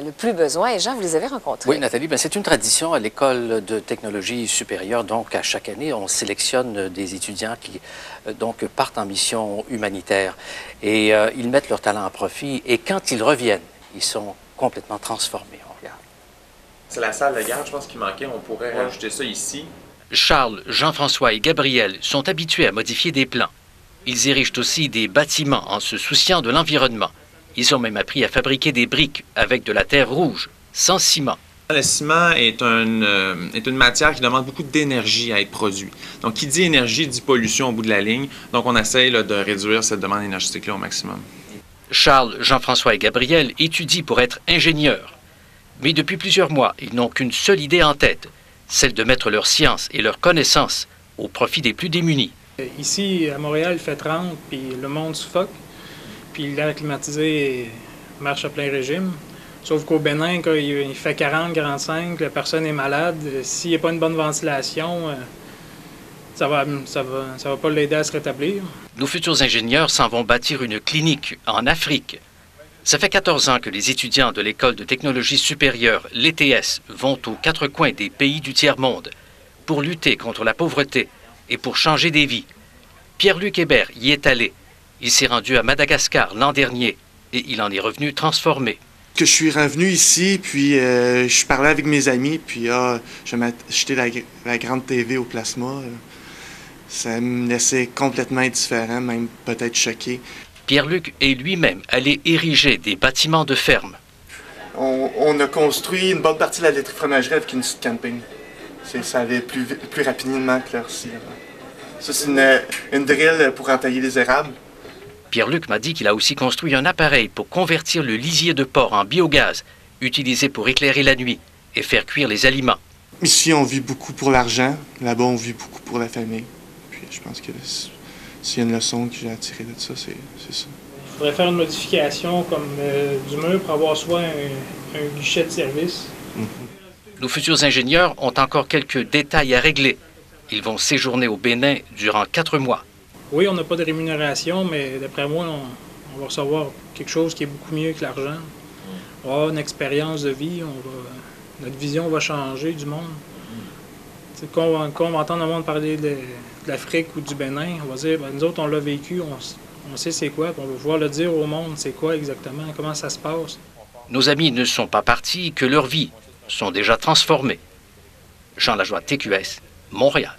le plus besoin. Et Jean, vous les avez rencontrés. Oui, Nathalie, c'est une tradition à l'École de technologie supérieure. Donc, à chaque année, on sélectionne des étudiants qui partent en mission humanitaire. Et ils mettent leur talent à profit. Et quand ils reviennent, ils sont complètement transformés. On regarde. C'est la salle de garde, je pense, qui manquait. On pourrait rajouter ça ici. Charles, Jean-François et Gabriel sont habitués à modifier des plans. Ils érigent aussi des bâtiments en se souciant de l'environnement. Ils ont même appris à fabriquer des briques avec de la terre rouge, sans ciment. Le ciment est une matière qui demande beaucoup d'énergie à être produit. Donc, qui dit énergie, dit pollution au bout de la ligne. Donc, on essaye de réduire cette demande énergétique-là au maximum. Charles, Jean-François et Gabriel étudient pour être ingénieurs. Mais depuis plusieurs mois, ils n'ont qu'une seule idée en tête, celle de mettre leur science et leur connaissance au profit des plus démunis. Ici, à Montréal, il fait 30, puis le monde suffoque. Puis l'air climatisé marche à plein régime. Sauf qu'au Bénin, quand il fait 40, 45, la personne est malade. S'il n'y a pas une bonne ventilation, ça va pas l'aider à se rétablir. Nos futurs ingénieurs s'en vont bâtir une clinique en Afrique. Ça fait 14 ans que les étudiants de l'École de technologie supérieure, l'ETS, vont aux quatre coins des pays du tiers-monde pour lutter contre la pauvreté et pour changer des vies. Pierre-Luc Hébert y est allé. Il s'est rendu à Madagascar l'an dernier et il en est revenu transformé. Je suis revenu ici, puis je parlais avec mes amis, puis je m'ai acheté la grande TV au plasma. Ça me laissait complètement indifférent, même peut-être choqué. Pierre-Luc est lui-même allé ériger des bâtiments de ferme. On a construit une bonne partie de la laiterie fromagerie avec une suite camping. Ça allait plus rapidement que là-ci. Ça, c'est une drill pour entailler les érables. Pierre-Luc m'a dit qu'il a aussi construit un appareil pour convertir le lisier de porc en biogaz, utilisé pour éclairer la nuit et faire cuire les aliments. Ici, on vit beaucoup pour l'argent. Là-bas, on vit beaucoup pour la famille. Puis je pense que s'il y a une leçon que j'ai à tirer de ça, c'est ça. Il faudrait faire une modification comme du mur pour avoir soit un guichet de service. Nos futurs ingénieurs ont encore quelques détails à régler. Ils vont séjourner au Bénin durant 4 mois. Oui, on n'a pas de rémunération, mais d'après moi, on va recevoir quelque chose qui est beaucoup mieux que l'argent. On va avoir une expérience de vie, notre vision va changer du monde. Quand on va entendre le monde parler de l'Afrique ou du Bénin, on va dire, nous autres, on l'a vécu, on sait c'est quoi, puis on va pouvoir le dire au monde, c'est quoi exactement, comment ça se passe. Nos amis ne sont pas partis, que leurs vies sont déjà transformées. Jean Lajoie, TQS, Montréal.